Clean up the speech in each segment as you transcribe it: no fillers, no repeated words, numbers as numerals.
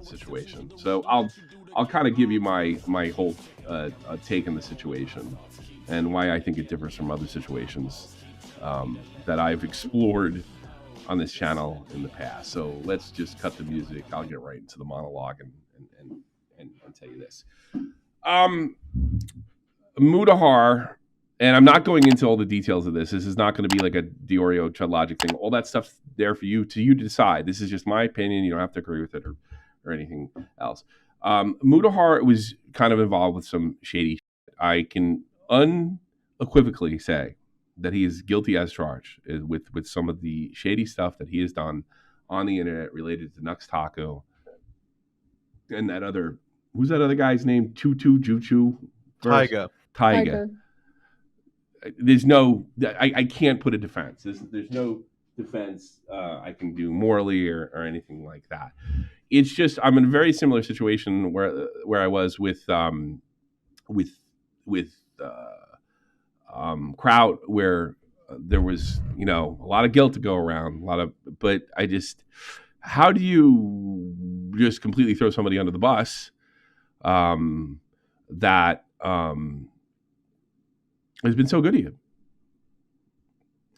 situation. So I'll kind of give you my whole take on the situation and why I think it differs from other situations that I've explored on this channel in the past. So let's just cut the music. I'll get right into the monologue and tell you this. Mudahar, and I'm not going into all the details of this. This is not going to be like a Diorio chudlogic thing. All that stuff's there for you to decide. This is just my opinion. You don't have to agree with it or anything else. Mudahar was kind of involved with some shady shit. I can unequivocally say that he is guilty as charged with some of the shady stuff that he has done on the internet related to Nux Taku and that other, who's that other guy's name? Juchu? Taiga. There's no, I can't put a defense. There's no defense I can do morally or anything like that. It's just I'm in a very similar situation where I was with Kraut, where there was a lot of guilt to go around, but I just, how do you just completely throw somebody under the bus that has been so good to you?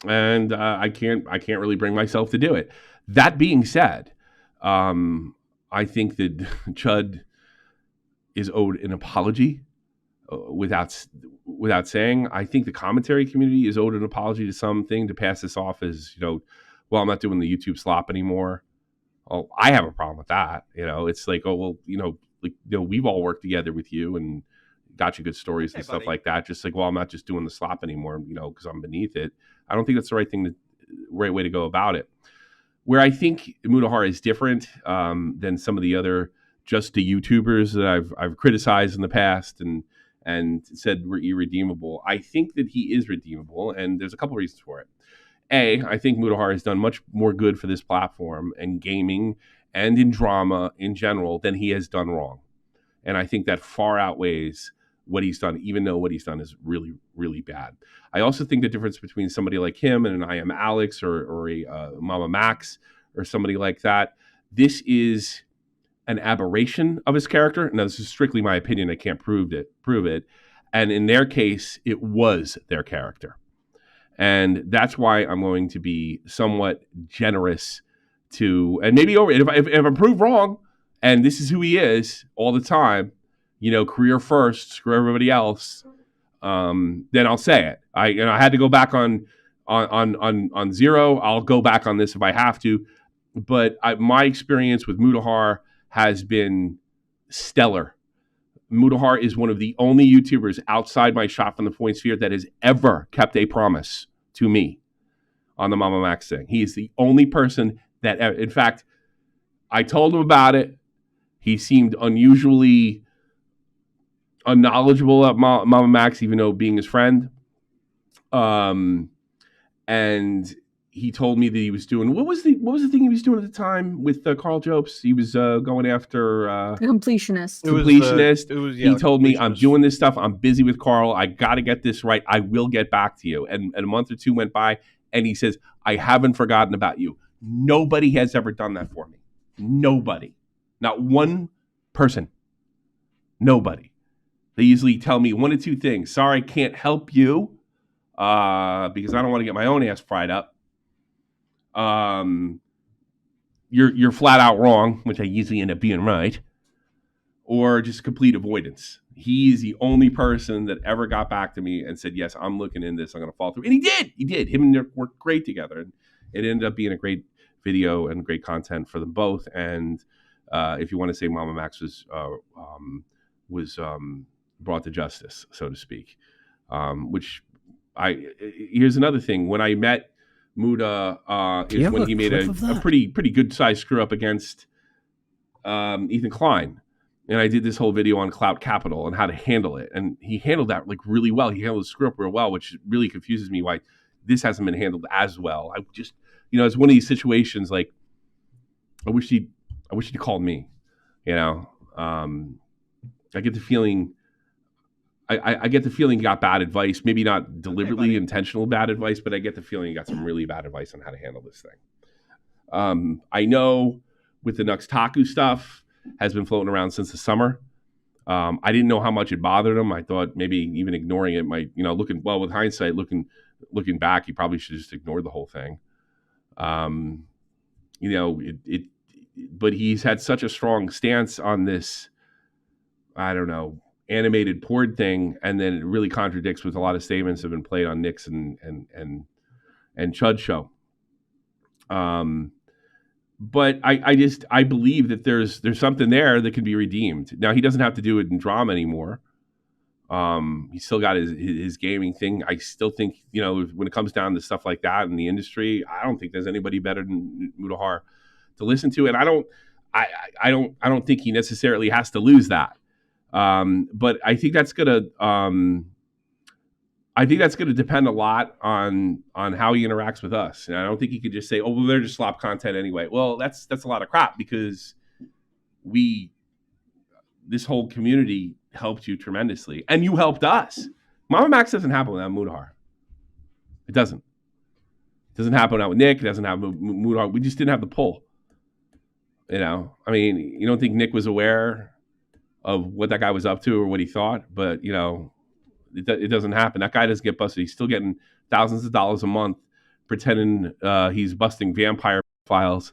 And I can't really bring myself to do it. That being said, I think that Chud is owed an apology without saying. I think the commentary community is owed an apology to something to pass this off as, well, I'm not doing the YouTube slop anymore. Oh, I have a problem with that. It's like, oh, well, we've all worked together with you and got you good stories and stuff like that. Just like, well, I'm not just doing the slop anymore, because I'm beneath it. I don't think that's the right way to go about it. Where I think Mudahar is different than some of the other just the YouTubers that I've criticized in the past and said were irredeemable. I think that he is redeemable, and there's a couple reasons for it. I think Mudahar has done much more good for this platform and gaming and in drama in general than he has done wrong. And I think that far outweighs what he's done, even though what he's done is really, really bad. I also think the difference between somebody like him and an I Am Alex or a Mama Max or somebody like that, this is an aberration of his character. Now, this is strictly my opinion. I can't prove it. And in their case, it was their character. And that's why I'm going to be somewhat generous to, and maybe over, if I'm proved wrong, and this is who he is all the time, career first, screw everybody else, then I'll say it. I had to go back on zero. I'll go back on this if I have to. But my experience with Mudahar has been stellar. Mudahar is one of the only YouTubers outside my shot from the point sphere that has ever kept a promise to me on the Mama Max thing. He is the only person that, in fact, I told him about it. He seemed unusually unknowledgeable of Mama Max, even though being his friend. And he told me that he was doing, what was the thing he was doing at the time with Carl Jopes? He was going after completionist. He told me, I'm doing this stuff. I'm busy with Carl. I got to get this right. I will get back to you. And a month or two went by, and he says, I haven't forgotten about you. Nobody has ever done that for me. Nobody. Not one person. Nobody. They usually tell me one of two things. Sorry, I can't help you because I don't want to get my own ass fried up. You're flat out wrong, which I usually end up being right, or just complete avoidance. He's the only person that ever got back to me and said, yes, I'm looking in this. I'm going to fall through. And he did. Him and Nick worked great together. And it ended up being a great video and great content for them both. And if you want to say Mama Max was brought to justice, so to speak, here's another thing. When I met Muda is when he made a pretty good sized screw up against Ethan Klein. And I did this whole video on Clout Capital and how to handle it. And he handled that like really well. He handled the screw up real well, which really confuses me why this hasn't been handled as well. I just, it's one of these situations like I wish he'd called me, I get the feeling I get the feeling he got bad advice, maybe not deliberately intentional bad advice, but I get the feeling he got some really bad advice on how to handle this thing. I know with the Nux Taku stuff, has been floating around since the summer. I didn't know how much it bothered him. I thought maybe even ignoring it might, with hindsight, looking back, he probably should just ignore the whole thing. But he's had such a strong stance on this, I don't know, animated porn thing, and then it really contradicts with a lot of statements that have been played on Nix and Chud show. But I believe that there's something there that can be redeemed. Now, he doesn't have to do it in drama anymore. He's still got his gaming thing. I still think, when it comes down to stuff like that in the industry, I don't think there's anybody better than Mudahar to listen to. And I don't think he necessarily has to lose that. But I think that's gonna depend a lot on how he interacts with us. And I don't think he could just say, "Oh, well, they're just slop content anyway." Well, that's a lot of crap, because this whole community helped you tremendously, and you helped us. Mama Max doesn't happen without Mudahar. It doesn't. It doesn't happen without Nick. It doesn't happen with Mudahar. We just didn't have the pull. You don't think Nick was aware of what that guy was up to or what he thought, but it doesn't happen. That guy doesn't get busted. He's still getting thousands of dollars a month pretending he's busting vampire files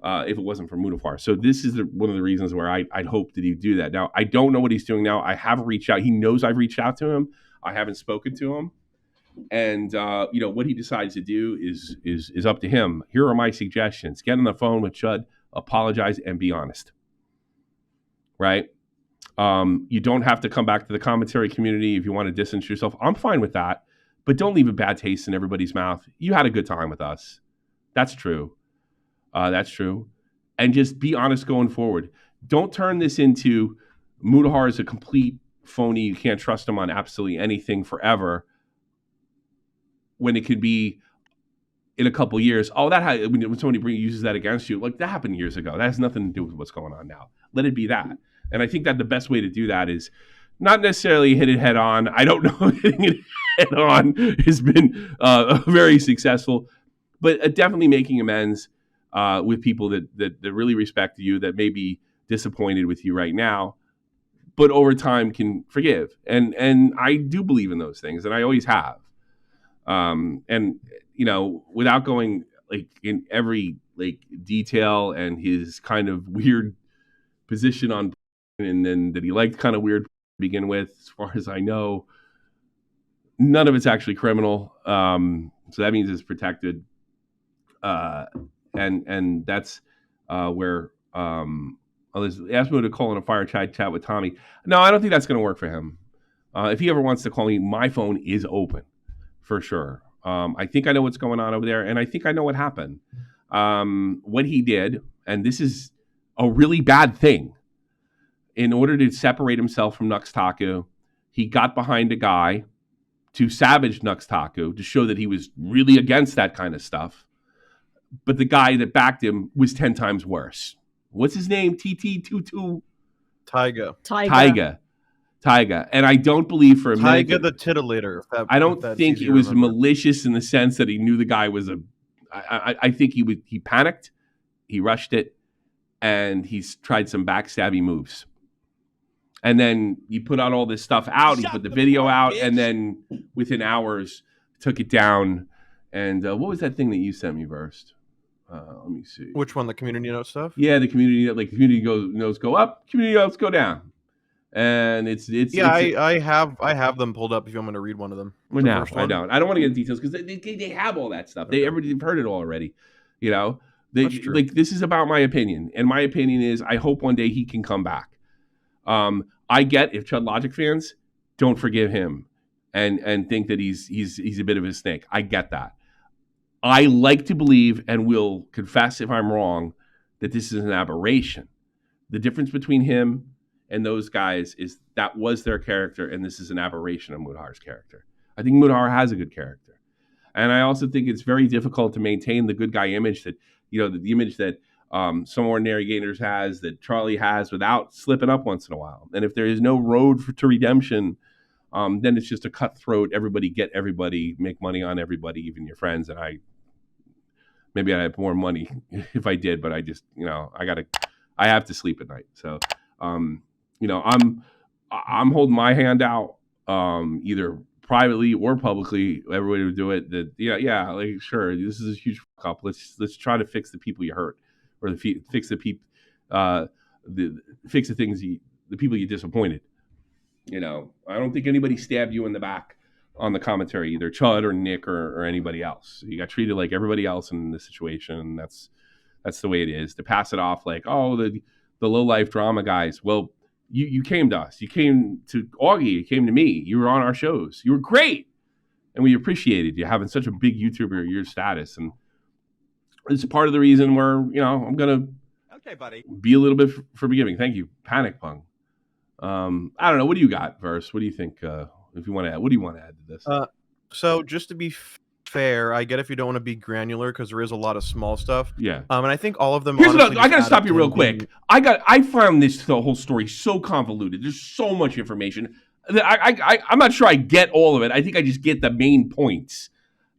if it wasn't for Mudahar. So this is one of the reasons where I'd hope that he'd do that. Now, I don't know what he's doing now. I have reached out. He knows I've reached out to him. I haven't spoken to him. And, what he decides to do is up to him. Here are my suggestions. Get on the phone with Chud, apologize, and be honest. Right? You don't have to come back to the commentary community if you want to distance yourself. I'm fine with that, but don't leave a bad taste in everybody's mouth. You had a good time with us. That's true. And just be honest going forward. Don't turn this into Mudahar is a complete phony. You can't trust him on absolutely anything forever, when it could be in a couple years. Oh, when somebody uses that against you, like that happened years ago. That has nothing to do with what's going on now. Let it be that. And I think that the best way to do that is not necessarily hit it head on. I don't know if hitting it head on has been very successful, but definitely making amends with people that really respect you, that may be disappointed with you right now, but over time can forgive. And I do believe in those things, and I always have. Without going like in every detail and his kind of weird position on, and then that he liked kind of weird to begin with, as far as I know, none of it's actually criminal. So that means it's protected. And that's where asked me to call in a fire chat with Tommy. No, I don't think that's going to work for him. If he ever wants to call me, my phone is open for sure. I think I know what's going on over there, and I think I know what happened. What he did, and this is a really bad thing, in order to separate himself from Nux Taku, he got behind a guy to savage Nux Taku to show that he was really against that kind of stuff. But the guy that backed him was 10 times worse. What's his name? TT22? Tyga. And I don't believe for a minute. Tyga the Titillator. I don't think it was malicious in the sense that he knew the guy was I think he panicked, he rushed it, and he's tried some backstabby moves. And then you put out all this stuff out. He put the video out, and then within hours took it down. And what was that thing that you sent me first? Let me see. Which one? The community note stuff? Yeah, the community notes go up, community notes go down, and it's I have them pulled up if you want me to read one of them. Well, no, I don't want to get into details because they have all that stuff. Okay. Everybody's heard it all already. This is about my opinion, and my opinion is I hope one day he can come back. I get if chudlogic fans don't forgive him and think that he's a bit of a snake. I get that. I like to believe, and will confess if I'm wrong, that this is an aberration. The difference between him and those guys is that was their character, and this is an aberration of Mudahar's character. I think Mudahar has a good character. And I also think it's very difficult to maintain the good guy image that, the image that Some Ordinary Gamers has, that Charlie has, without slipping up once in a while. And if there is no road to redemption, then it's just a cutthroat, everybody get everybody, make money on everybody, even your friends. And maybe I'd have more money if I did, but I just, I have to sleep at night. So, you know, I'm holding my hand out, either privately or publicly. Everybody would do it. That yeah, like sure, this is a huge fuck up. Let's try to fix the people you hurt, or fix the people, fix the things the people you disappointed. You know, I don't think anybody stabbed you in the back on the commentary, either Chud or Nick or anybody else. You got treated like everybody else in this situation, and that's the way it is. To pass it off like, oh, the low life drama guys. Well, you came to us. You came to Augie. You came to me. You were on our shows. You were great, and we appreciated you having such a big YouTuber your status. And it's part of the reason where I'm gonna be a little bit forgiving. Thank you, Panic Pung. I don't know. What do you got, Verse? What do you think? If you want to add, what do you want to add to this? So just to be fair, I get if you don't want to be granular because there is a lot of small stuff. Yeah. And I think all of them. I gotta stop you real quick. I found the whole story so convoluted. There's so much information that I'm not sure I get all of it. I think I just get the main points.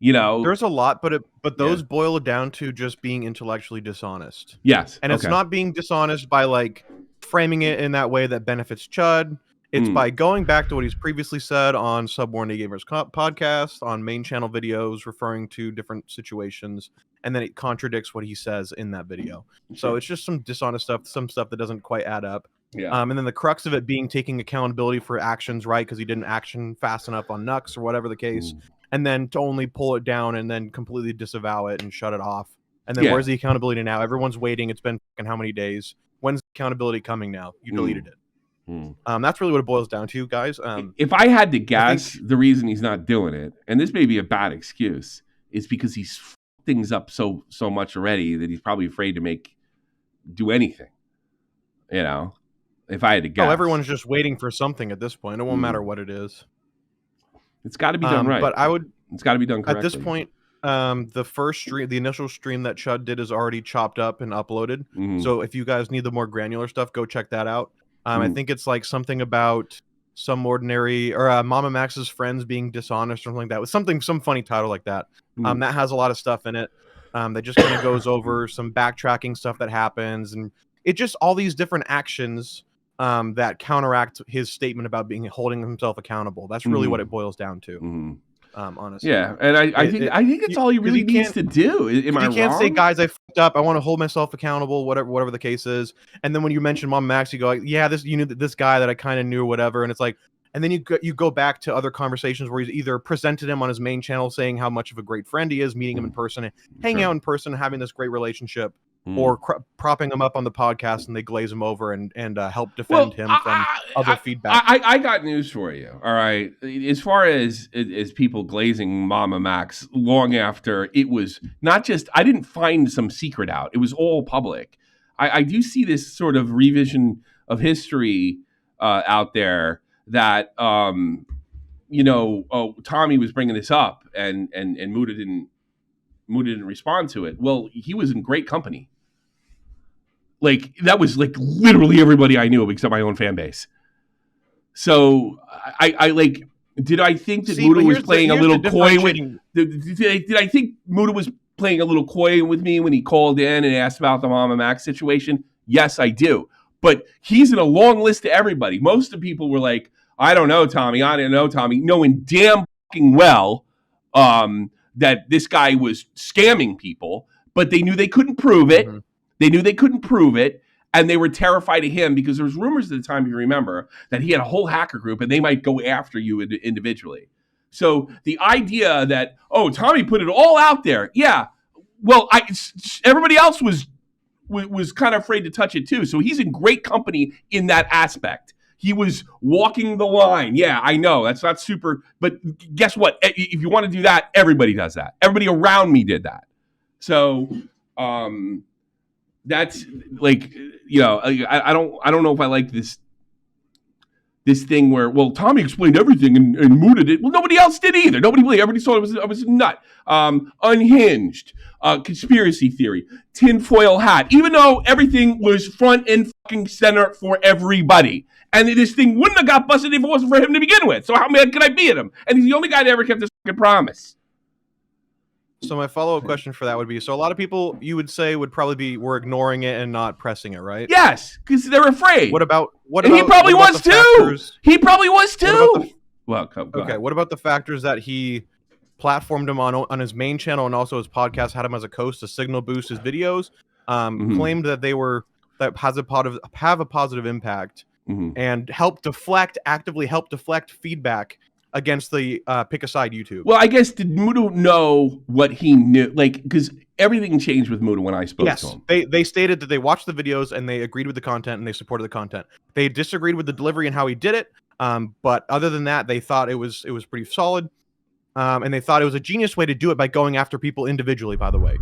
There's a lot, but those boil down to just being intellectually dishonest. Yes, and it's not being dishonest by like framing it in that way that benefits Chud. It's by going back to what he's previously said on SomeOrdinaryGamers podcast, on main channel videos, referring to different situations, and then it contradicts what he says in that video. So it's just some dishonest stuff, some stuff that doesn't quite add up. Yeah. And then the crux of it being taking accountability for actions, right? Because he didn't action fast enough on Nux or whatever the case, and then to only pull it down and then completely disavow it and shut it off. And then where's the accountability now? Everyone's waiting. It's been fucking how many days? When's accountability coming now? You deleted it. That's really what it boils down to, guys. If I had to guess, the reason he's not doing it, and this may be a bad excuse, is because he's f***ed things up so much already that he's probably afraid to do anything. If I had to guess. Oh, everyone's just waiting for something at this point. It won't matter what it is. It's got to be done right. But it's got to be done correctly. At this point, the initial stream that Chud did is already chopped up and uploaded. So if you guys need the more granular stuff, go check that out. I think it's like something about some ordinary or Mama Max's friends being dishonest or something like that. With some funny title like that. That has a lot of stuff in it. That just kind of goes over some backtracking stuff that happens, and it just all these different actions that counteract his statement about holding himself accountable. That's really what it boils down to. Honestly. Yeah, and I think that's all he really needs to do. Am I wrong? You can't say, guys, I fucked up. I want to hold myself accountable, whatever the case is. And then when you mention Mom Max, you go, like, yeah, you knew this guy that I kind of knew or whatever. And it's like, and then you go back to other conversations where he's either presented him on his main channel saying how much of a great friend he is, meeting him in person, hanging out in person, having this great relationship, or propping him up on the podcast and they glaze him over and help defend him from other feedback. I got news for you. All right. As far as people glazing Mama Max long after it was not just, I didn't find some secret out. It was all public. I do see this sort of revision of history out there that, Tommy was bringing this up and Muda didn't respond to it. Well, he was in great company. Like, that was like literally everybody I knew except my own fan base. So I like, did I think that Muda was playing a little coy with? Did I think Muda was playing a little coy with me when he called in and asked about the Mama Max situation? Yes, I do. But he's in a long list to everybody. Most of the people were like, I don't know, Tommy. I didn't know, Tommy. Knowing damn fucking well that this guy was scamming people, but they knew they couldn't prove it. They knew they couldn't prove it, and they were terrified of him because there was rumors at the time, if you remember, that he had a whole hacker group and they might go after you individually. So the idea that, oh, Tommy put it all out there. Yeah. Well, everybody else was kind of afraid to touch it too. So he's in great company in that aspect. He was walking the line. Yeah, I know. That's not super. But guess what? If you want to do that, everybody does that. Everybody around me did that. So that's like, I don't know if I like this thing where, well, Tommy explained everything and Muda did. Well, nobody else did either. Nobody believed. Everybody thought I was a nut. Unhinged. Conspiracy theory. Tinfoil hat. Even though everything was front and fucking center for everybody. And this thing wouldn't have got busted if it wasn't for him to begin with. So how mad could I be at him? And he's the only guy that ever kept his fucking promise. So my follow-up question for that would be: so a lot of people, you would say, would probably were ignoring it and not pressing it, right? Yes, because they're afraid. What about he probably was too. He probably was too. Well, go ahead. What about the factors that he platformed him on his main channel and also his podcast, had him as a host to signal boost his videos, claimed that have a positive impact, and actively help deflect feedback against the pick a side YouTube. Well, I guess did Muda know what he knew? Like, because everything changed with Muda when I spoke to him. They stated that they watched the videos and they agreed with the content and they supported the content. They disagreed with the delivery and how he did it, but other than that, they thought it was pretty solid, and they thought it was a genius way to do it by going after people individually. By the way,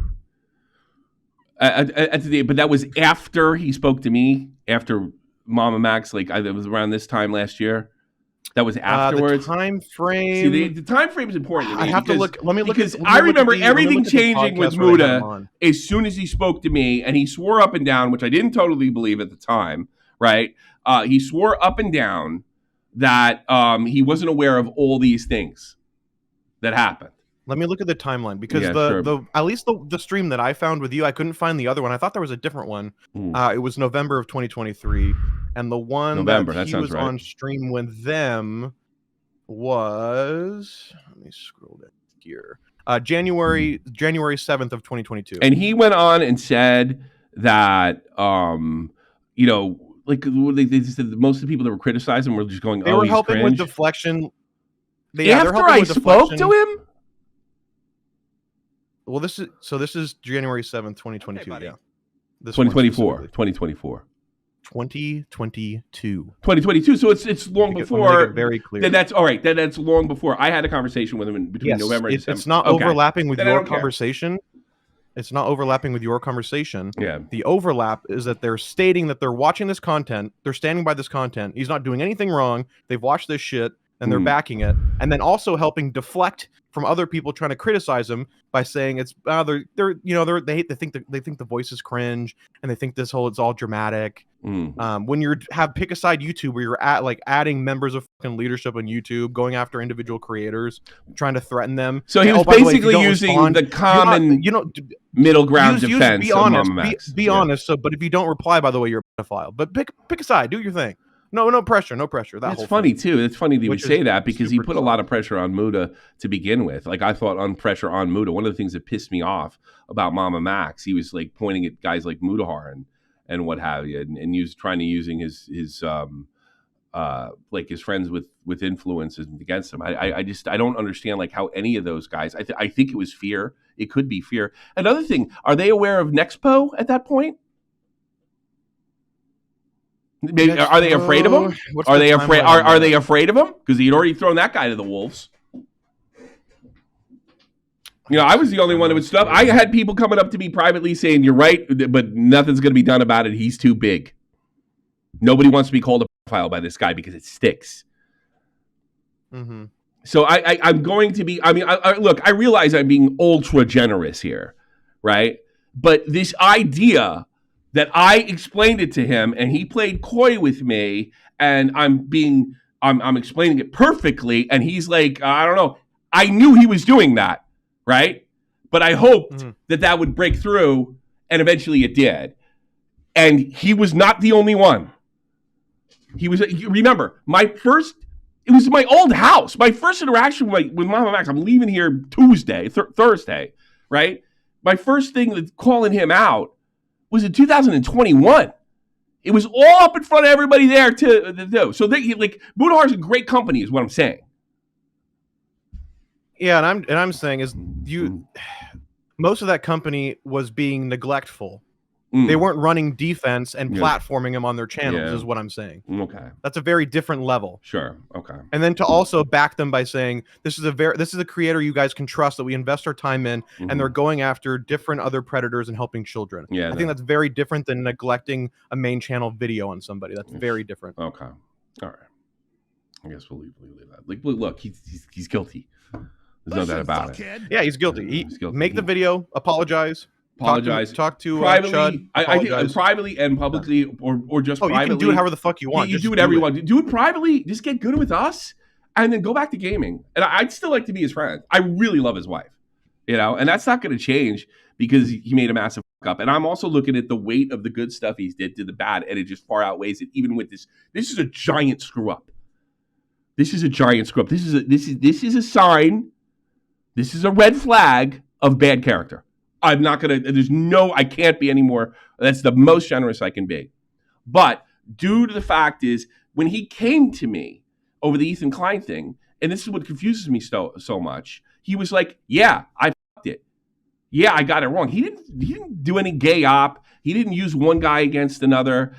but that was after he spoke to me, after Mama Max. Like, it was around this time last year. That was afterwards. The time frame. See, the time frame is important to me. I have to look. Let me look. Because I remember everything changing with Muda as soon as he spoke to me, and he swore up and down, which I didn't totally believe at the time. Right? He swore up and down that he wasn't aware of all these things that happened. Let me look at the timeline, because at least the stream that I found with you, I couldn't find the other one. I thought there was a different one. It was November of 2023, and the one that he was on stream with them was, let me scroll down here, January 7th of 2022. And he went on and said that you know, like they said most of the people that were criticizing were just going, they were helping with deflection. After I spoke to him. Well, this is January 7th, 2022. Okay, yeah. 2024. 2022. So it's long before. Very clear. Then that's all right. Then that's long before I had a conversation with him between November and December. It's not overlapping with your conversation. It's not overlapping with your conversation. Yeah. The overlap is that they're stating that they're watching this content. They're standing by this content. He's not doing anything wrong. They've watched this shit and they're backing it, and then also helping deflect from other people trying to criticize him by saying it's they think the voice is cringe, and they think it's all dramatic. When you have pick a side YouTube where you're adding members of fucking leadership on YouTube, going after individual creators, trying to threaten them. So he was basically using the common middle ground defense. Be honest. Be honest. So, but if you don't reply, by the way, you're a pedophile. But pick a side. Do your thing. No pressure. That's funny too. It's funny that he would say that, because he put a lot of pressure on Muda to begin with. Like, I thought on pressure on Muda. One of the things that pissed me off about Mama Max, he was like pointing at guys like Mudahar and what have you, and he was trying to using his like his friends with influences against him. I don't understand like how any of those guys. I think it was fear. It could be fear. Another thing, are they aware of Nexpo at that point? Maybe, are they afraid of him? Are they afraid? Are they afraid of him? Because he'd already thrown that guy to the wolves. You know, I was the only one that would stop. I had people coming up to me privately saying, "You're right, but nothing's going to be done about it. He's too big. Nobody wants to be called a pedophile by this guy because it sticks." So I'm going to be. I mean, look, I realize I'm being ultra generous here, right? But this idea that I explained it to him and he played coy with me, and I'm explaining it perfectly, and he's like, I don't know. I knew he was doing that, right? But I hoped that would break through, and eventually it did. And he was not the only one. He was. Remember, it was my old house. My first interaction with Mama Max. I'm leaving here Thursday, right? My first thing calling him out was in 2021. It was all up in front of everybody there to do. So Mudahar's a great company, is what I'm saying. Yeah, and I'm saying is most of that company was being neglectful. They weren't running defense and platforming him on their channels, is what I'm saying. Okay. That's a very different level. Sure. Okay. And then to also back them by saying this is a creator you guys can trust, that we invest our time in, and they're going after different other predators and helping children. Yeah. I think that's very different than neglecting a main channel video on somebody. That's very different. Okay. All right. I guess we'll leave that. Like, look, he's guilty. There's no doubt about it. Yeah, he's guilty. He's guilty. Make the video, apologize. Talk to privately. Chud, I think privately and publicly, or just privately. You can do it however the fuck you want. You do whatever you want. Do it privately. Just get good with us, and then go back to gaming. And I'd still like to be his friend. I really love his wife. And that's not going to change because he made a massive fuck up. And I'm also looking at the weight of the good stuff he did to the bad, and it just far outweighs it. Even with this is a giant screw up. This is a giant screw up. This is a sign. This is a red flag of bad character. I'm not going to, I can't be anymore. That's the most generous I can be. But due to the fact is, when he came to me over the Ethan Klein thing, and this is what confuses me so much, he was like, yeah, I fucked it. Yeah, I got it wrong. He didn't do any gay op. He didn't use one guy against another.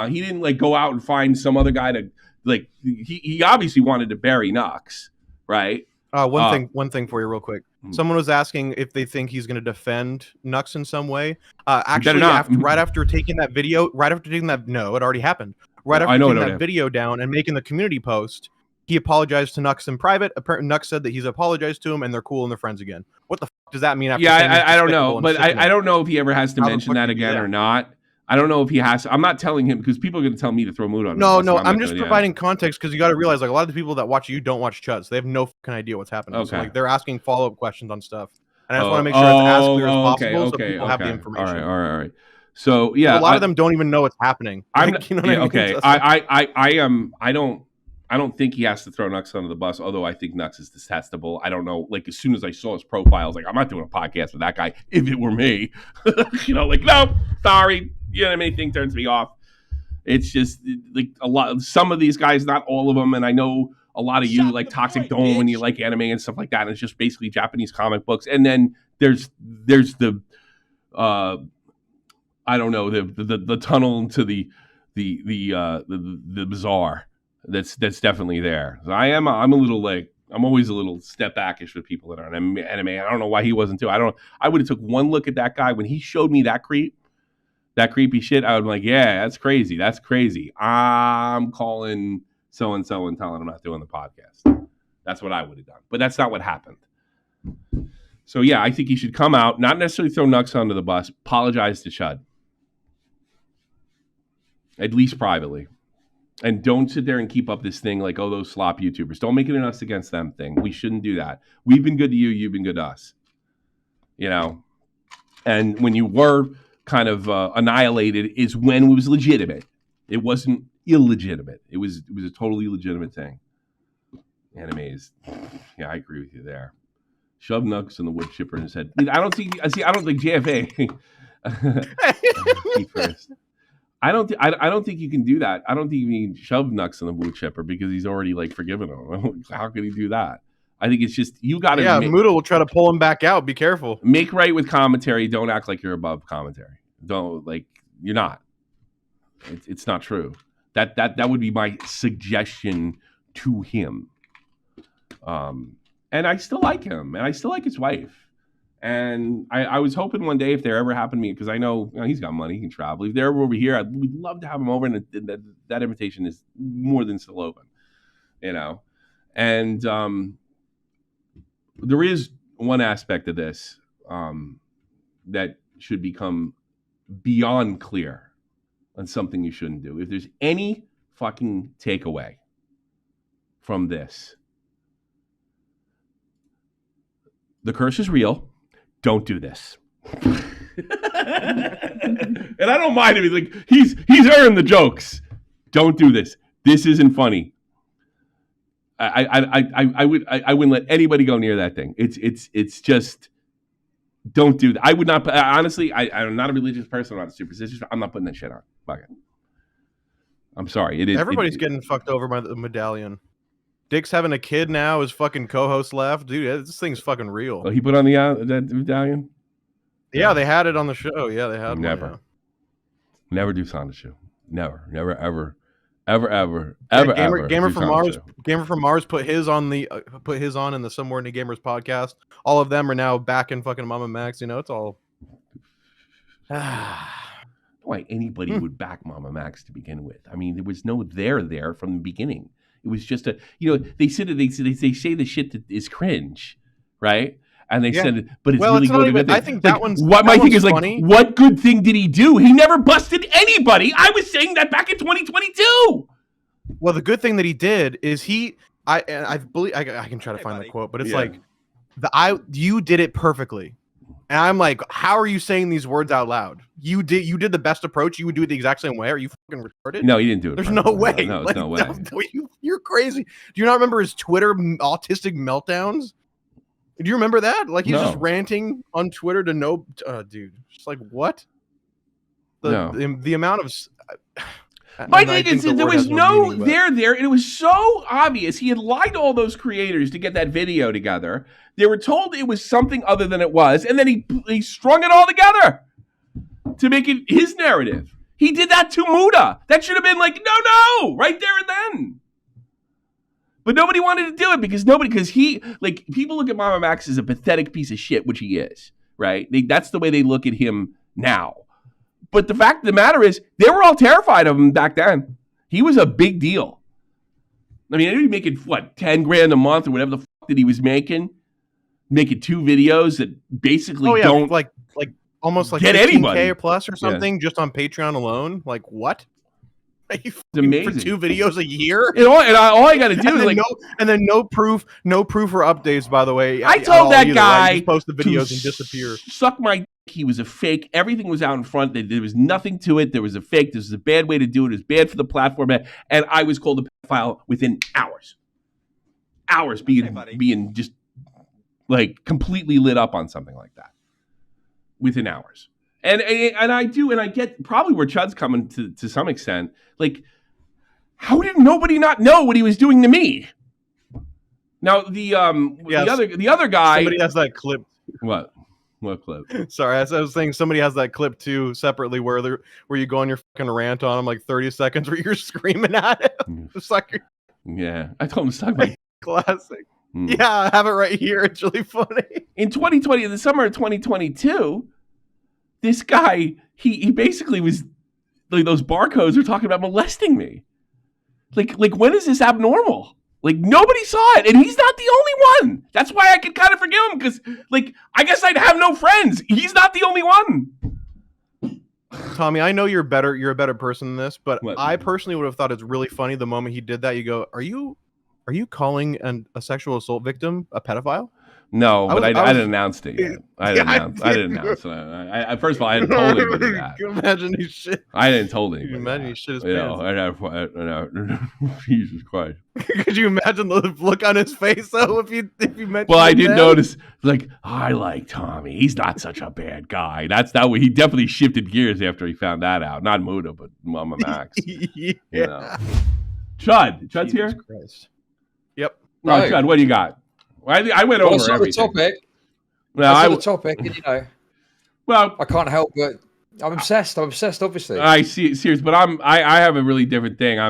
He didn't like go out and find some other guy to like, he obviously wanted to bury Nux, right? One thing for you real quick. Someone was asking if they think he's going to defend Nux in some way. Actually, right after taking that video, no, it already happened. Right after taking that video down and making the community post, he apologized to Nux in private. Nux said that he's apologized to him and they're cool and they're friends again. What the fuck does that mean? I don't know, but I don't know if he ever has to mention that again or not. I don't know if he has. I'm not telling him because people are going to tell me to throw mood on him. No, I'm just providing context because you got to realize like a lot of the people that watch you don't watch Chud, so they have no fucking idea what's happening. Okay. So like they're asking follow-up questions on stuff, and I just want to make sure it's as clear as possible so people have the information. All right. So yeah, a lot of them don't even know what's happening. Okay. I don't think he has to throw Nux under the bus, although I think Nux is detestable. I don't know. Like, as soon as I saw his profile, I was like, I'm not doing a podcast with that guy if it were me. No, sorry. Anything turns me off. It's just like some of these guys, not all of them. And I know a lot of you like Toxic Dome when you like anime and stuff like that. And it's just basically Japanese comic books. And then there's the, I don't know, the tunnel into the bizarre. That's definitely there. So I'm a little like, I'm always a little step backish with people that are in anime. I don't know why he wasn't too. I would have took one look at that guy when he showed me that creepy shit. I would be like, yeah, that's crazy. That's crazy. I'm calling so-and-so and telling him I'm not doing the podcast. That's what I would have done. But that's not what happened. So yeah, I think he should come out, not necessarily throw Nux under the bus, apologize to Chud. At least privately. And don't sit there and keep up this thing like, oh, those slop YouTubers. Don't make it an us against them thing. We shouldn't do that. We've been good to you. You've been good to us. And when you were kind of annihilated is when it was legitimate. It wasn't illegitimate. It was a totally legitimate thing. Animes. Yeah, I agree with you there. Shove Nux in the wood chipper in his head. I don't think JFA. First. I don't think you can do that. I don't think you can shove Nux in the wood chipper because he's already like forgiven him. How could he do that? I think it's just you got to. Yeah, Muda will try to pull him back out. Be careful. Make right with commentary. Don't act like you're above commentary. Don't you're not. It's not true. That would be my suggestion to him. And I still like him, and I still like his wife. And I was hoping one day if there ever happened to me, because I know he's got money, he can travel. If they're ever over here, we'd love to have him over, and that invitation is more than still open, And there is one aspect of this that should become beyond clear on something you shouldn't do. If there's any fucking takeaway from this, the curse is real. Don't do this. And I don't mind him. Like he's earned the jokes. Don't do this. This isn't funny. I wouldn't let anybody go near that thing. It's just don't do that. I would not. Honestly, I'm not a religious person. I'm not superstitious. I'm not putting that shit on. Fuck it. I'm sorry. Everybody's getting fucked over by the medallion. Dick's having a kid now. His fucking co-host left. Dude, this thing's fucking real. Oh, he put on that medallion? Yeah, they had it on the show. Yeah, they had Never. One, yeah. Never do Sonichu. Never, ever. Gamer from Mars put his on in the SomeOrdinaryGamers podcast. All of them are now back in fucking Mama Max. It's all. Why anybody would back Mama Max to begin with? I mean, there was no there from the beginning. It was just they say the shit that is cringe, right? And they said, but it's really good. I think that one's. What my thing is funny. Like, what good thing did he do? He never busted anybody. I was saying that back in 2022. Well, the good thing that he did is I believe I can try to find the quote, but it's like You did it perfectly. And I'm like, how are you saying these words out loud? You did the best approach. You would do it the exact same way. Are you fucking retarded? No, he didn't do it. There's no way. No, like, no way. No, you're crazy. Do you not remember his Twitter autistic meltdowns? Do you remember that? Like he's just ranting on Twitter to no, dude. Just like what? The amount of. My thing is, there was no there, and it was so obvious. He had lied to all those creators to get that video together. They were told it was something other than it was, and then he strung it all together to make it his narrative. He did that to Muda. That should have been like, no, right there and then. But nobody wanted to do it because he, like, people look at Mama Max as a pathetic piece of shit, which he is, right? That's the way they look at him now. But the fact of the matter is, they were all terrified of him back then. He was a big deal. I mean, he was making, what, 10 grand a month or whatever the fuck that he was making 2 videos that basically don't like almost like get 15K anybody or plus or something just on Patreon alone. Like what? It's amazing. For 2 videos a year. And all I got to do is like, no proof or updates. By the way, I told that guy right? Just post the videos and disappear. Suck my dick. He was a fake. Everything was out in front. There was nothing to it. There was a fake. This was a bad way to do it. It was bad for the platform. And I was called a pedophile within hours. Being just like completely lit up on something like that. Within hours. And I get probably where Chud's coming to some extent. Like, how did nobody not know what he was doing to me? Now the other guy. Somebody has that clip. What clip? Sorry, as I was saying, somebody has that clip too separately where you go on your fucking rant on him like 30 seconds where you're screaming at him. It's like, yeah, I told him to suck my classic. Yeah, I have it right here. It's really funny. In 2020, in the summer of 2022. This guy, he basically was like, those barcodes are talking about molesting me. Like when is this abnormal? Like nobody saw it, and he's not the only one. That's why I can kind of forgive him because, like, I guess I'd have no friends. He's not the only one. Tommy, I know you're a better person than this, but I personally would have thought it's really funny the moment he did that. You go, are you calling a sexual assault victim a pedophile? No, but I didn't announce it yet. I didn't announce it. First of all, I hadn't told anybody that. Can you imagine he shit? I didn't told anybody. Can you imagine he shit his pants? Jesus Christ. Could you imagine the look on his face though if you mentioned? Well, I did notice, like, I like Tommy. He's not such a bad guy. That's that way. He definitely shifted gears after he found that out. Not Muda, but Mama Max. Yeah. You know. Chud's here. Christ. Yep. No, Chud, what do you got? I went over everything. The topic, and, you know. Well, I can't help but I'm obsessed. Obviously. I see, serious, but I have a really different thing.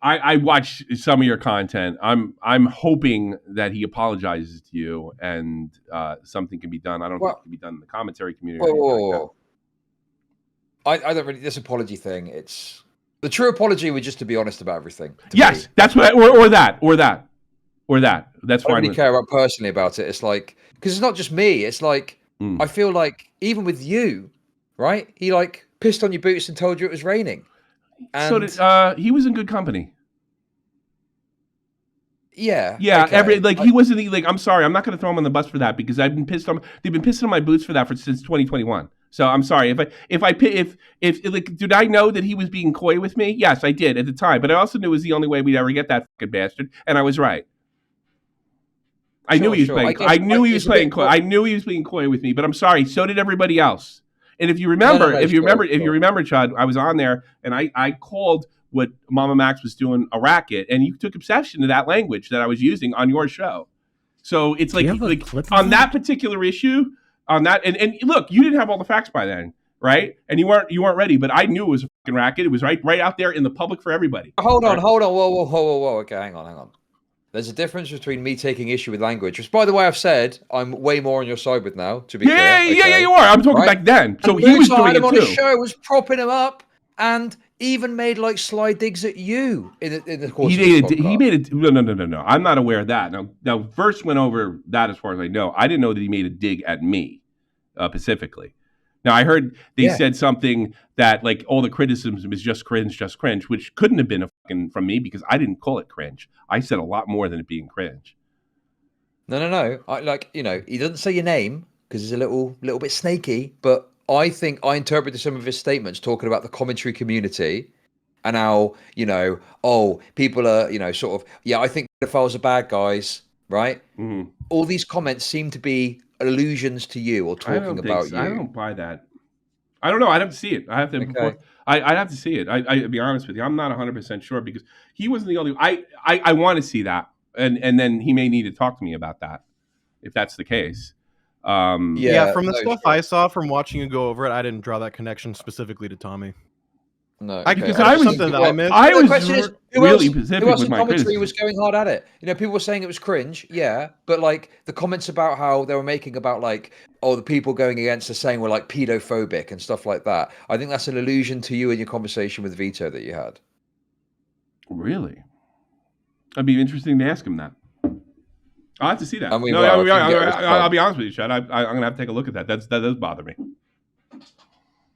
I watch some of your content. I'm hoping that he apologizes to you and something can be done. I don't think it can be done in the commentary community. I don't really. This apology thing. It's the true apology would just to be honest about everything. Yes, that's what. Or that. That's fine. I don't really care about personally about it. It's like, because it's not just me. It's like I feel like even with you, right? He like pissed on your boots and told you it was raining. And so did he was in good company. Yeah. Okay. He wasn't like. I'm sorry. I'm not going to throw him on the bus for that because I've been pissed on. They've been pissing on my boots for that since 2021. So I'm sorry if did I know that he was being coy with me? Yes, I did at the time, but I also knew it was the only way we'd ever get that fucking bastard, and I was right. I knew he was playing. I knew he was playing coy. I knew he was being coy with me, but I'm sorry. So did everybody else. And if you remember, if you remember, Chud, I was on there and I called what Mama Max was doing a racket, and you took exception to that language that I was using on your show. So it's like on that particular issue, on that, and look, you didn't have all the facts by then, right? And you weren't ready, but I knew it was a fucking racket. It was right out there in the public for everybody. Hold on, whoa. Okay, hang on. There's a difference between me taking issue with language, which, by the way, I've said I'm way more on your side with now. To be clear, yeah, you are. I'm talking back then. So he was doing it too. On the show, was propping him up and even made like sly digs at you in the course of the podcast. He made it. No. I'm not aware of that. Now, Verse went over that as far as I know. I didn't know that he made a dig at me specifically. Now, I heard they said something that like all the criticism is just cringe, which couldn't have been from me because I didn't call it cringe. I said a lot more than it being cringe. No. He doesn't say your name because he's a little bit snaky. But I think I interpreted some of his statements talking about the commentary community and how people are sort of I think pedophiles are bad guys, right? Mm-hmm. All these comments seem to be allusions to you or talking about you. I don't buy that. I don't know. I'd have to see it. I have to. Okay. I'd have to see it. I'd be honest with you. I'm not 100% sure because he wasn't the only. I want to see that, and then he may need to talk to me about that if that's the case. From the stuff I saw from watching you go over it, I didn't draw that connection specifically to Tommy. No, because I was something that I missed. I was really specific with my commentary was going hard at it. People were saying it was cringe, but like the comments about how they were making about like, the people going against the saying were like pedophobic and stuff like that. I think that's an allusion to you in your conversation with Vito that you had. Really? It'd be interesting to ask him that. I'll have to see that. I'll be honest with you, Chud. I'm gonna have to take a look at that. That does bother me.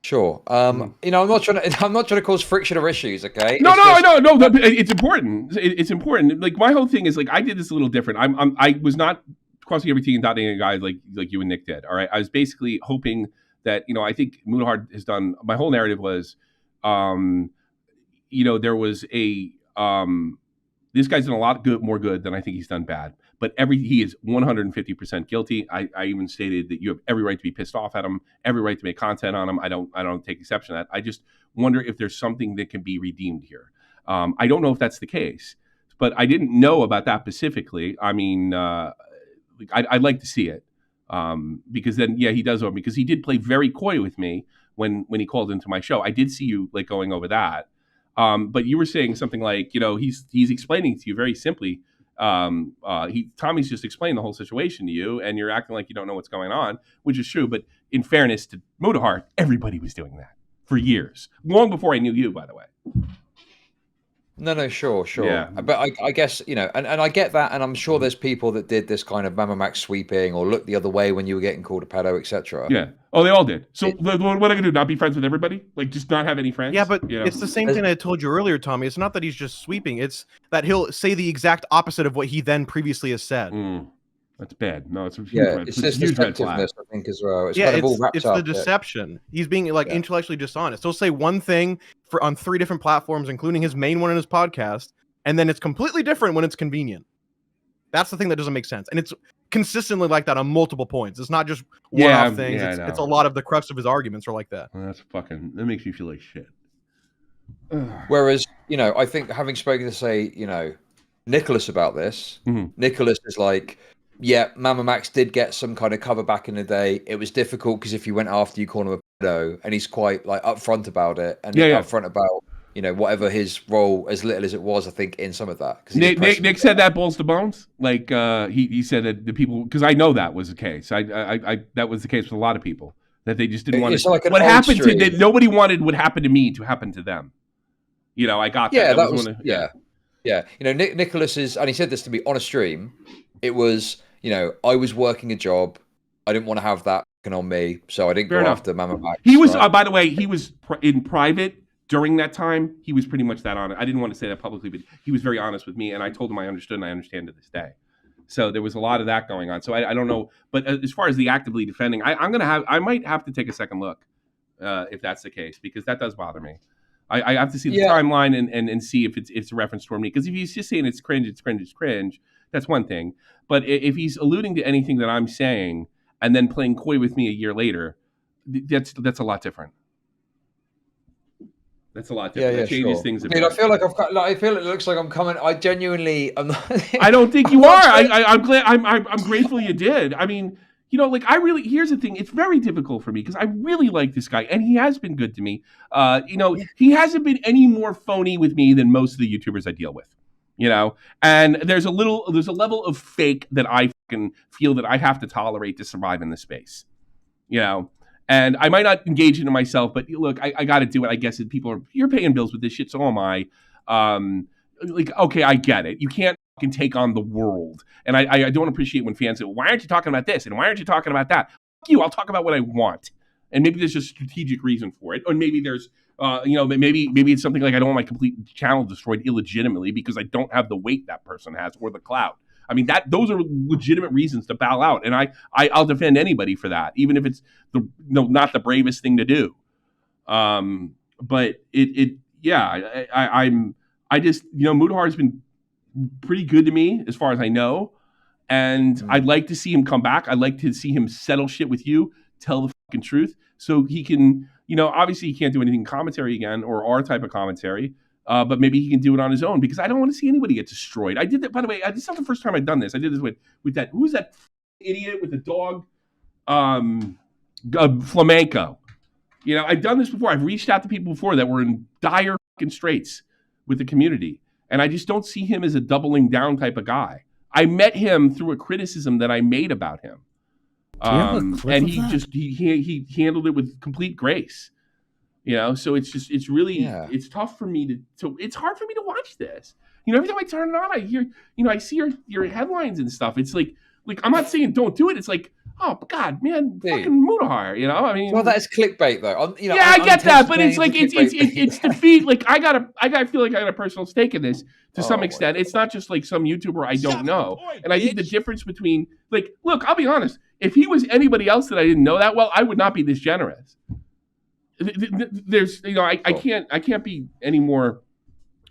Sure. I'm not trying to cause friction or issues. Okay. No. It's important. It's important. Like my whole thing is like I did this a little different. I was not crossing every T and dotting a guy like you and Nick did. All right. I was basically hoping that I think Mudahar has done. My whole narrative was, there was a this guy's done a lot more good than I think he's done bad. But he is 150% guilty. I even stated that you have every right to be pissed off at him, every right to make content on him. I don't take exception to that. I just wonder if there's something that can be redeemed here. I don't know if that's the case, but I didn't know about that specifically. I mean, I'd like to see it because then, he does owe me because he did play very coy with me when he called into my show. I did see you like going over that, but you were saying something like, he's explaining to you very simply. Tommy's just explained the whole situation to you, and you're acting like you don't know what's going on, which is true. But in fairness to Mudahar, everybody was doing that for years, long before I knew you, by the way. No, sure. Yeah. But I guess, and I get that, and I'm sure there's people that did this kind of Mama Max sweeping or look the other way when you were getting called a pedo, etc. Yeah. Oh, they all did. So what am I gonna do? Not be friends with everybody? Like just not have any friends? Yeah, but it's the same thing I told you earlier, Tommy. It's not that he's just sweeping. It's that he'll say the exact opposite of what he then previously has said. That's bad. No, it's a huge it's just deceptiveness, I think, as well. It's the deception. He's being intellectually dishonest. He'll say one thing on 3 different platforms, including his main one in his podcast, and then it's completely different when it's convenient. That's the thing that doesn't make sense. And it's consistently like that on multiple points. It's not just one-off things. It's a lot of the crux of his arguments are like that. Well, that makes me feel like shit. Whereas, I think having spoken to, say, Nicholas about this, Nicholas is like, Mama Max did get some kind of cover back in the day. It was difficult because if you went after you call him a pedo, and he's quite like upfront about it and upfront about whatever his role, as little as it was, I think, in some of that. Nick said that balls to bones. Like he said that the people, because I know that was the case. I that was the case with a lot of people that they just didn't want to. Like what happened to that nobody wanted what happened to me to happen to them. I got that. Yeah, that was Nicholas is, and he said this to me on a stream. It was. I was working a job. I didn't want to have that on me, so I didn't go after Mama Max. He was, by the way, he was in private during that time. He was pretty much that honest. I didn't want to say that publicly, but he was very honest with me, and I told him I understood, and I understand to this day. So there was a lot of that going on. So I don't know, but as far as the actively defending, I might have to take a second look if that's the case, because that does bother me. I have to see the timeline and see if it's a reference toward me. Because if he's just saying it's cringe, that's one thing. But if he's alluding to anything that I'm saying and then playing coy with me a year later, that's a lot different. That's a lot different. It changes things a bit. I feel like I feel it looks like I'm coming. I genuinely, I'm not. I don't think you are. I'm glad. I'm grateful you did. I mean, here's the thing. It's very difficult for me because I really like this guy and he has been good to me. He hasn't been any more phony with me than most of the YouTubers I deal with. And there's a level of fake that I fucking feel that I have to tolerate to survive in this space, and I might not engage into myself, but look, I got to do it. I guess if you're paying bills with this shit, so am I. Okay, I get it. You can't fucking take on the world. And I don't appreciate when fans say, well, why aren't you talking about this? And why aren't you talking about that? Fuck you, I'll talk about what I want. And maybe there's a strategic reason for it. Or maybe there's maybe it's something like I don't want my complete channel destroyed illegitimately because I don't have the weight that person has or the clout. I mean, those are legitimate reasons to bow out, and I'll defend anybody for that, even if it's not the bravest thing to do. But I just, Mudahar has been pretty good to me as far as I know, and I'd like to see him come back. I'd like to see him settle shit with you, tell the fucking truth, so he can, obviously he can't do anything commentary again or our type of commentary, but maybe he can do it on his own, because I don't want to see anybody get destroyed. I did that, by the way. This is not the first time I've done this. I did this with that. Who's that idiot with the dog? Flamenco. I've done this before. I've reached out to people before that were in dire fucking straits with the community, and I just don't see him as a doubling down type of guy. I met him through a criticism that I made about him, and he handled it with complete grace. So it's really it's tough for me to it's hard for me to watch this. Every time I turn it on, I hear I see your headlines and stuff. It's like I'm not saying don't do it. It's like, oh God, man, fucking Mudahar. I mean, well, that is clickbait though. I get that, but it's like it's defeat. Like I feel like I got a personal stake in this to some extent. It's not just like some YouTuber I don't know. And I think the difference between look, I'll be honest. If he was anybody else that I didn't know that well, I would not be this generous. There's I can't be any more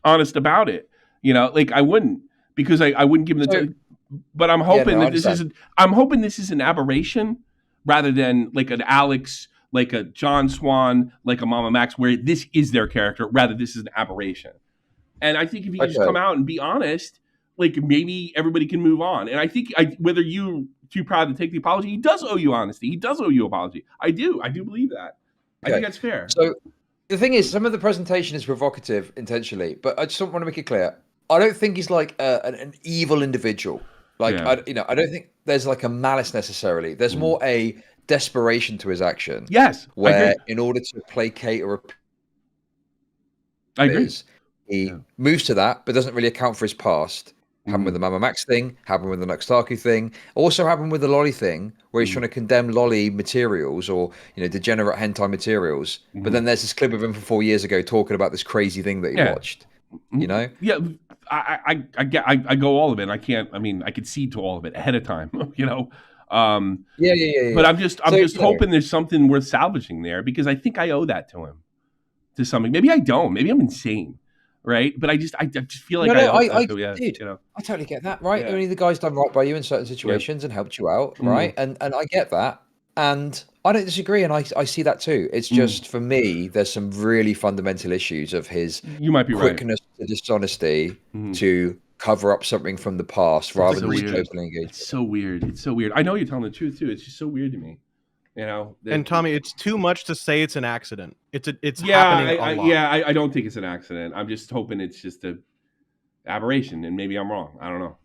honest about it. I wouldn't, because I wouldn't give him the. But I'm hoping this is an aberration rather than like an Alex, like a John Swan, like a Mama Max, where this is their character. Rather, this is an aberration. And I think if you just come out and be honest, maybe everybody can move on. And I think whether you're too proud to take the apology, he does owe you honesty. He does owe you apology. I do believe that. I think that's fair. So the thing is, some of the presentation is provocative intentionally, but I just want to make it clear. I don't think he's like an evil individual. I don't think there's like a malice necessarily. There's more a desperation to his action. Yes, where in order to placate or I agree, he moves to that, but doesn't really account for his past. Happened with the Mama Max thing. Happened with the Nux Taku thing. Also happened with the lolly thing, where he's trying to condemn lolly materials or degenerate hentai materials. But then there's this clip of him from 4 years ago talking about this crazy thing that he watched. Yeah. I go all of it. I can't. I mean, I could see to all of it ahead of time. But I'm just hoping there's something worth salvaging there, because I think I owe that to him, to something. Maybe I don't. Maybe I'm insane, right? But I just feel like I totally get that, right? Yeah. I mean, the guy's done right by you in certain situations and helped you out, right? And I get that, and I don't disagree, and I see that too. It's just for me, there's some really fundamental issues of his quickness to dishonesty to cover up something from the past rather than totally engage. It's so weird. It's so weird. I know you're telling the truth too. It's just so weird to me. And Tommy, it's too much to say it's an accident. It's happening a lot. I don't think it's an accident. I'm just hoping it's just a aberration, and maybe I'm wrong. I don't know.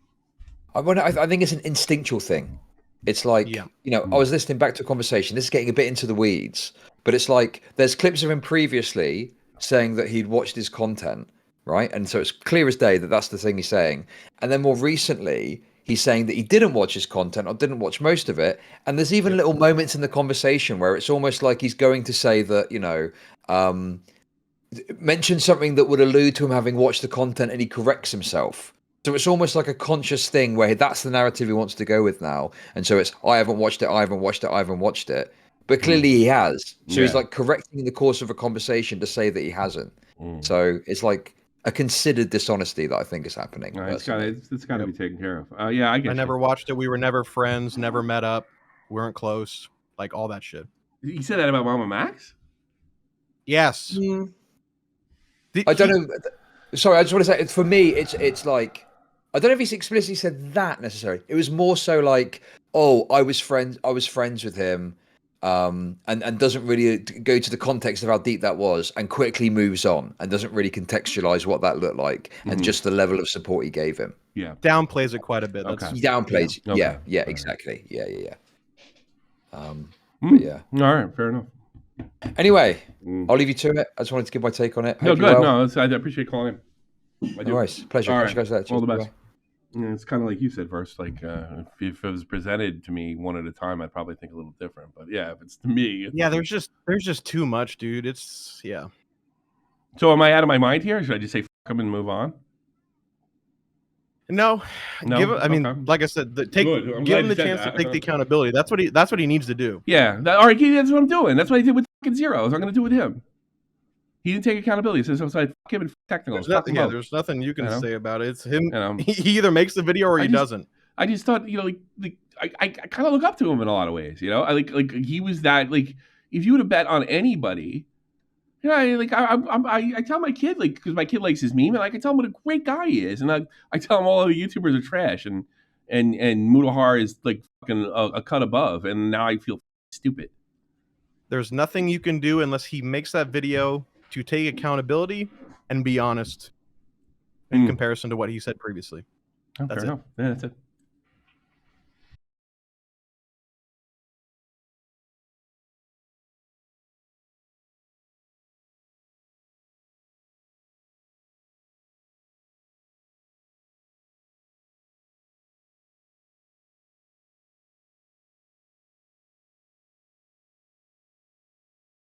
I think it's an instinctual thing. It's like, I was listening back to a conversation. This is getting a bit into the weeds, but it's like there's clips of him previously saying that he'd watched his content, right? And so it's clear as day that that's the thing he's saying. And then more recently, he's saying that he didn't watch his content or didn't watch most of it. And there's even little moments in the conversation where it's almost like he's going to say that, mention something that would allude to him having watched the content, and he corrects himself. So it's almost like a conscious thing where that's the narrative he wants to go with now. And so it's, I haven't watched it. But clearly he has. So he's like correcting in the course of a conversation to say that he hasn't. So it's like a considered dishonesty that I think is happening. It's got to be taken care of. I never watched it. We were never friends, never met up. We weren't close. Like all that shit. You said that about Mama Max? Yes. I don't know. Sorry, I just want to say, for me, it's like, I don't know if he's explicitly said that necessarily. It was more so like, oh, I was friends with him, and doesn't really go to the context of how deep that was, and quickly moves on and doesn't really contextualize what that looked like and just the level of support he gave him. Yeah, downplays it quite a bit. He downplays. Yeah, exactly. Yeah. But yeah. All right, fair enough. Anyway, I'll leave you to it. I just wanted to give my take on it. No, good. No, I appreciate calling in. No worries. Pleasure. All right. All the best. Yeah, it's kind of like you said first. Like if it was presented to me one at a time, I'd probably think a little different. But yeah, if it's to me, there's just too much, dude. It's So am I out of my mind here? Or should I just say fuck him and move on? No, No? give. I mean, Okay. like I said, Good. I'm give glad him you the said chance to that. take the accountability. That's what he needs to do. Yeah. All right, that's what I'm doing. That's what I did with fucking Zeros. I'm going to do with him. He didn't take accountability. So fuck him and technicals. There's nothing you can say about it. It's him. He either makes the video or he doesn't. I just thought, I kind of look up to him in a lot of ways. I like he was that, like, if you would have bet on anybody, I tell my kid, like, because my kid likes his meme, and I tell him what a great guy he is, and I tell him all other YouTubers are trash, and Mudahar is like fucking a cut above, and now I feel stupid. There's nothing you can do unless he makes that video to take accountability and be honest in comparison to what he said previously. Fair enough. Yeah, that's it.